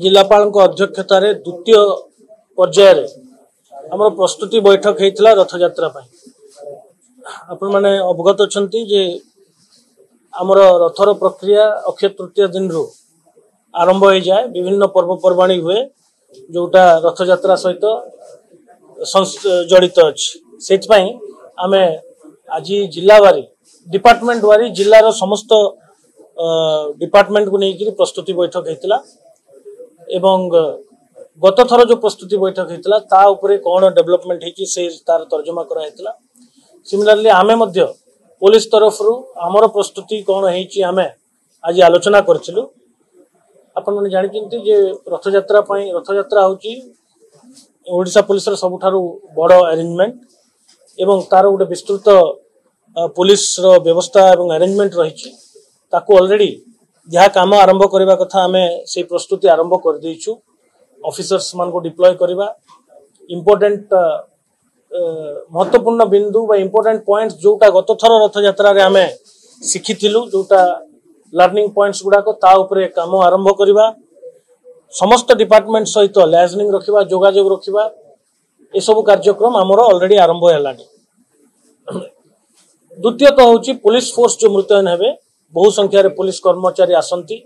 जिलापाल अध्यक्षतार द्वितीय पर्यायर आमर प्रस्तुति बैठक होता रथ यात्रा आपण मैंने अवगत अच्छा आमर रथर प्रक्रिया अक्षय तृतीय दिन रू आरंभ हो जाए विभिन्न पर्वपर्वाणी हुए जोटा रथ यात्रा सहित जड़ित अच्छी से आम आज जिला वारी डिपार्टमेंट वारी जिलार समस्त डिपार्टमेंट को लेकर प्रस्तुति बैठक होता एवं गत थर जो प्रस्तुति बैठक होता ता उपरे कौन डेवलपमेंट होती से तार तर्जमा कराइला। सिमिलरली आमे मध्य पुलिस तरफ रु आमर प्रस्तुति कौन होती आमे आज आलोचना करूँ। आपण मैंने जानते जे रथ यात्रा होची ओडिशा पुलिस सबुठारु बड़ अरेंजमेंट एवं तार गोटे विस्तृत पुलिस व्यवस्था एवं अरेंजमेंट रही ऑलरेडी जहाँ काम आरंभ करने कथा आम से प्रस्तुति आरंभ कर देइछु। ऑफिसर्स मान को डिप्लॉय करवा इम्पोर्टेंट महत्वपूर्ण बिंदु बा इम्पोर्टेंट पॉइंट्स जोटा गत थर रथ यात्रा रे आमे शिखिथिलु जोटा लर्निंग पॉइंट्स गुडाको ता उपरे काम आरंभ करवा समस्त डिपार्टमेंट सहित लाइजनिंग रखिबा जोगाजोग रखिबा ए सब कार्यक्रम आमर ऑलरेडी आरंभ हेलानी। द्वितीय तो होची पुलिस फोर्स जो मुतयन हेबे बहु संख्यार पुलिस कर्मचारी आसंती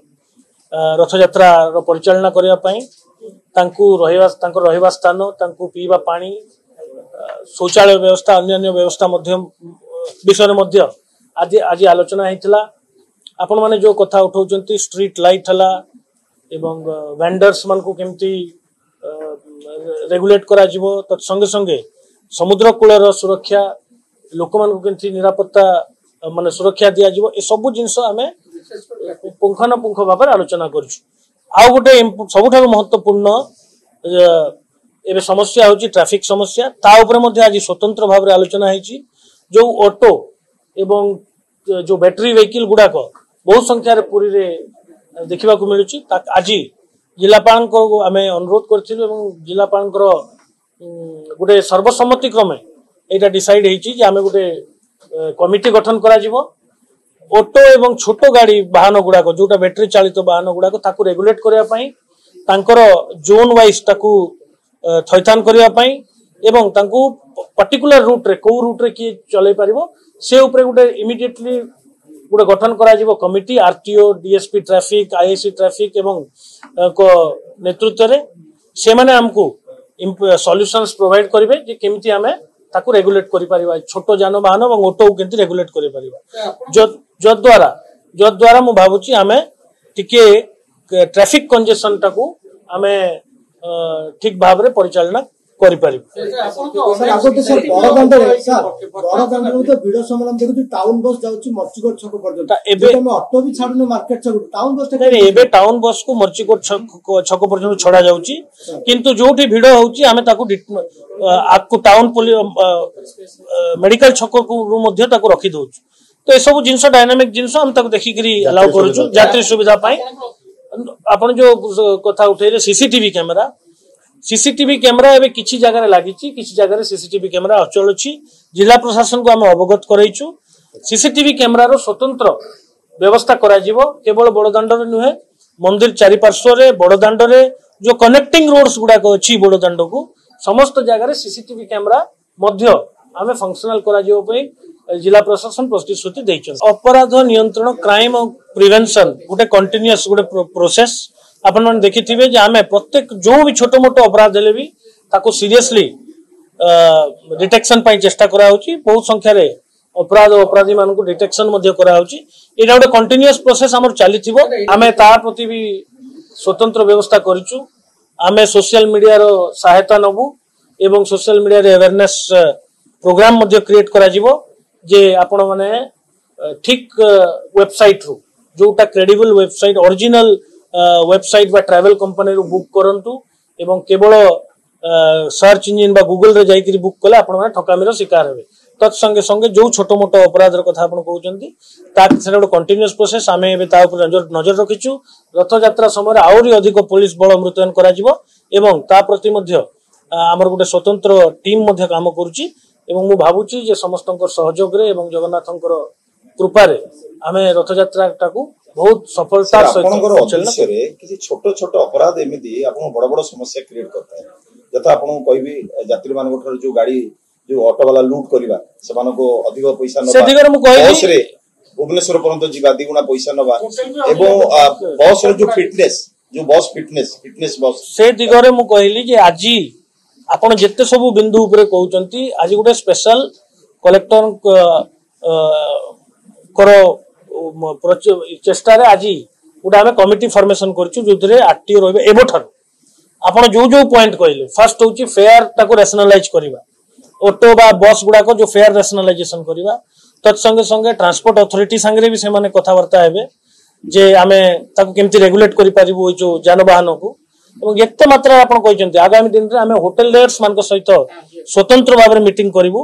रथ यात्रा परिचालना करने रहिबा स्थान तांकु पीवा पानी शौचालय व्यवस्था अन्य व्यवस्था विषय मध्य आज आलोचना होता। आपण माने जो कथा उठाउचंती स्ट्रीट लाइट हला एवं वेंडर्स मान को केमती रेगुलेट करा जिवो त संगे संगे समुद्र कूलर सुरक्षा लोक मान को केमती निरापत्ता माने सुरक्षा दिया जिवो ए सब जिंस आमे पुंखानुपुंख भाव आलोचना करूछु। आ गोटे सबुठारु महत्वपूर्ण एबे समस्या होची ट्रैफिक समस्या ता ऊपर मध्ये आज स्वतंत्र भाव आलोचना होईची। जो ऑटो एवं जो बैटरी व्हीकल गुडाक बहुत संख्यार पुरी रे देखिबा को मिलुची आज जिलापाल को आमे अनुरोध करथिलु एवं जिलापाल गोटे सर्वसम्मति क्रमे एटा डिसाइड हेची जे आमे गोटे कमिटी गठन करा जिवो ऑटो एवं छोटो गाड़ी वाहन गुड़ाक जोटा बैटरी चालित वाहन गुड़ाक ताकू रेगुलेट करने पाई तांकर जोन वाइज ताकू थैथान करने पाई एवं तांकू पर्टिकुलर रूट रे को रूट रे की चले पारिबो से ऊपर गोटे इमिडिएटली गोटे गठन करा जिवो committee RTO DSP traffic ISC traffic एवं को नेतृत्व रे से माने हमको सॉल्यूशंस प्रोवाइड करिवे जे केमिति हमें ताकू रेगुलेट करि परिबा छोटो जानवाहन और ऑटो को केमिति रेगुलेट करि परिबा जो द्वारा मु भाबुची आमे टिके ट्रैफिक कंजेशन टाकू आमे ठीक भाव रे परिचालना करि परिबो। सर आगोटे सर बड़दांड रे सर बड़दांड रे तो भिडो सम्मेलन देखु टाउन बस जाउची मर्चिकोट छक पर्यंत एबे हम ऑटो भी छाडनो मार्केट छक टाउन बस नहीं एबे टाउन बस को मर्चिकोट छक पर्यंत छडा जाउची किंतु जोठी भिडो होउची आमे ताकू आकु टाउन मेडिकल छक को मध्ये ताकू रखि दोउची। तो ए सब जिंस डायनामिक जिंस हम ताकू देखि करी अलाउ करूछु यात्री सुविधा पाई। आपण जो कथा उठैले सीसीटीवी कैमरा एबे किछि जगह रे लागिछि किछि जगह रे सीसीटीवी कैमरा अचल अछि। जिला प्रशासन को हम अवगत करैछु सीसीटीवी कैमरा रो स्वतंत्र व्यवस्था करा जिवो केवल बड़दांड रे नुहे मंदिर चारि पार्श्व रे बड़दांड रे जो कनेक्टिंग रोड्स गुडा को अछि बड़दांड को समस्त जगह रे सीसीटीवी कैमरा मध्य आमे फंक्शनल करा जिवो पई जिला प्रशासन प्रतिश्रुति दैछन। अपराध नियंत्रण क्राइम और प्रिवेंशन गोटे कंटिन्यूअस गोटे प्रोसेस आपण मन देखिथिबे जे आमे प्रत्येक जो भी छोटो मोटो अपराध हेले भी ताको सीरियसली डिटेक्शन पई चेष्टा करा होची। बहुत संख्या रे अपराध अपराधी मान को डिटेक्शन मध्ये करा होची। एटा गोटे कंटिन्यूअस प्रोसेस हमर चलीथिबो आमे तार प्रति भी स्वतंत्र व्यवस्था करिचु। आमे सोशल मीडिया रो सहायता नबु एवं सोशल मीडिया रे अवेयरनेस प्रोग्राम मध्ये क्रिएट करा जिवो जे आपण माने ठीक वेबसाइट रू जोटा क्रेडिबल वेबसाइट ओरिजिनल वेबसाइट बा ट्रैवल कंपनी रू बुक करंतु एवं केवल सर्च इंजिन बा गूगल रे जाई करी बुक कले आपण माने ठकामीर शिकार हेबे। तत्संगे संगे जो छोटो मोटो अपराध रो कथा आपण कहउचंती ता सेटा गोटे कंटीन्यूअस प्रोसेस आमे एबे ता ऊपर नजर रखिछु। रथ यात्रा समय आउरी अधिक पुलिस बल मुतयन करा जिवो एवं ता प्रति मध्य हमर गोटे स्वतंत्र टीम मध्य काम करूची एवं मु भाबुची जे समस्तंकर सहयोग रे एवं जगन्नाथंकर कृपारे आमे रथ यात्रा टाकू बहुत सफलता सहित किसी छोट छोट अपराध एमती आपन बड़ बड़ समस्या क्रिएट करता है जथा आपन कहबी यात्री मान जो गाड़ी जो ऑटो वाला लूट करबा समान को अधिक पैसा न से दिगर मु कहली बस रे भुवनेश्वर पर्यंत जीवा दिगुना पैसा नबा एवं बस रे जो फिटनेस बस से दिगरे मु कहली जे आजी आपण जेते सब बिंदु ऊपर कहउचंती आज गोटे स्पेशल कलेक्टर करो चेष्टा रे आज गोटे आमे कमिटी फॉर्मेशन करछु जोथरे आरटीओ रहबे एबोठर आपण जो जो पॉइंट कहले फर्स्ट होची फेयर ताको रैशनलाइज करबा ऑटो बा बस गुडा को जो फेयर रैशनलाइजेशन करबा तत्संगे संगे ट्रांसपोर्ट अथॉरिटी संगे भी से माने कथावार्ता हेबे जे आमे ताको केमती रेगुलेट करि पारिबो जो जानवाहन को এবং এতে মাত্রা আপন কইচନ୍ତି আগামী দিନରେ ଆମେ হোটেলিয়ার্স ମାନଙ୍କ ସହିତ स्वतंत्र भाବରେ মিটিং করিবু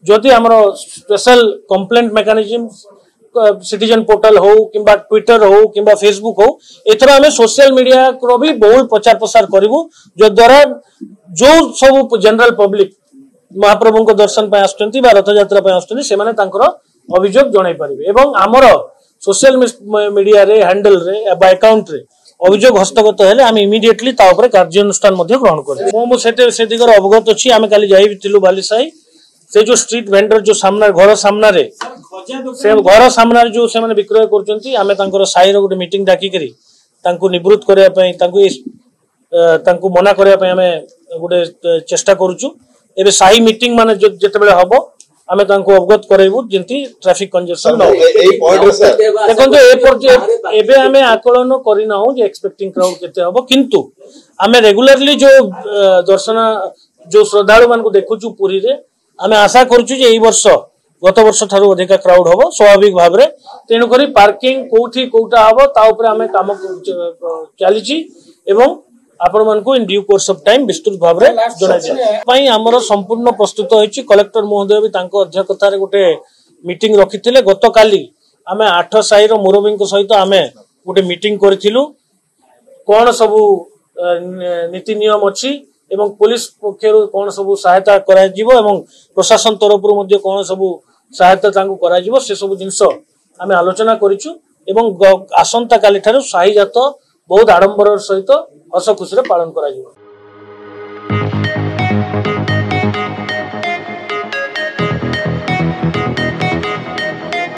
যদি ଆମର special complaint mechanism citizen portal हो किंबा ट्विटर हो किंबा फेसबुक हो एथरा हमें सोशल मीडिया को भी बहुल प्रचार प्रसार करिवु जो द्वारा जो सब जनरल पब्लिक महाप्रभु को दर्शन पे आछंती बा रथ यात्रा पे आछंती से माने तांकर अभियोग जणाई परिबे एवं हमर सोशल मीडिया रे हैंडल रे बा अकाउंट रे अभियोग हस्तगत हेले हम इमिडिएटली ता ऊपर कार्यानुष्ठान मध्ये ग्रहण करू मो से दिगर अवगत अछि आमे काली जाई थिलु बालीसाई से जो स्ट्रीट वेंडर जो सामना घर सामना रे से घर सामना जो से माने विक्रय करचंती आमे तांकर साई रो गुटे मीटिंग डाकी करी तांको निवृत्त करया पई तांको मना करया पई आमे गुटे चेष्टा करूछु एबे साई मीटिंग माने जते बेले हबो आमे तांको अवगत करैबु जेंती ट्रैफिक कंजेशन न एई पॉइंट सर देखो ए पर एबे आमे आकलन करिना हो जे एक्सपेक्टिंग क्राउड केते हबो किंतु आमे रेगुलरली जो दर्शन जो श्रद्धालु मान को देखुछु पुरी रे आमे आशा करूछु जे एई वर्ष गत वर्ष थारु अधिक क्राउड हबो स्वाभाविक भाबरे तेनु करी पार्किंग कोठी कोटा हबो ता ऊपर आमे काम चलीची एवं आपण मान को in due course of time विस्तृत भाबरे जणाई दे पई हमर संपूर्ण प्रस्तुत होईची कलेक्टर महोदय भी तांको अध्यक्षता रे गोटे मीटिंग रखिथिले गत काली आमे 8 साई रो मुरबी को सहित आमे गोटे मीटिंग करथिलु कोन सब नीति नियम अछि एवं पुलिस पक्षरु कोन सब सहायता करा जिवो एवं प्रशासन तरफ रु मध्ये कोन सब सहायता तांको करा जिवो से सब जिंस आमे आलोचना करिछु एवं आसंता काली थारु साही जात बहुत आडंबर सहित हस खुशी पालन करा जिवो।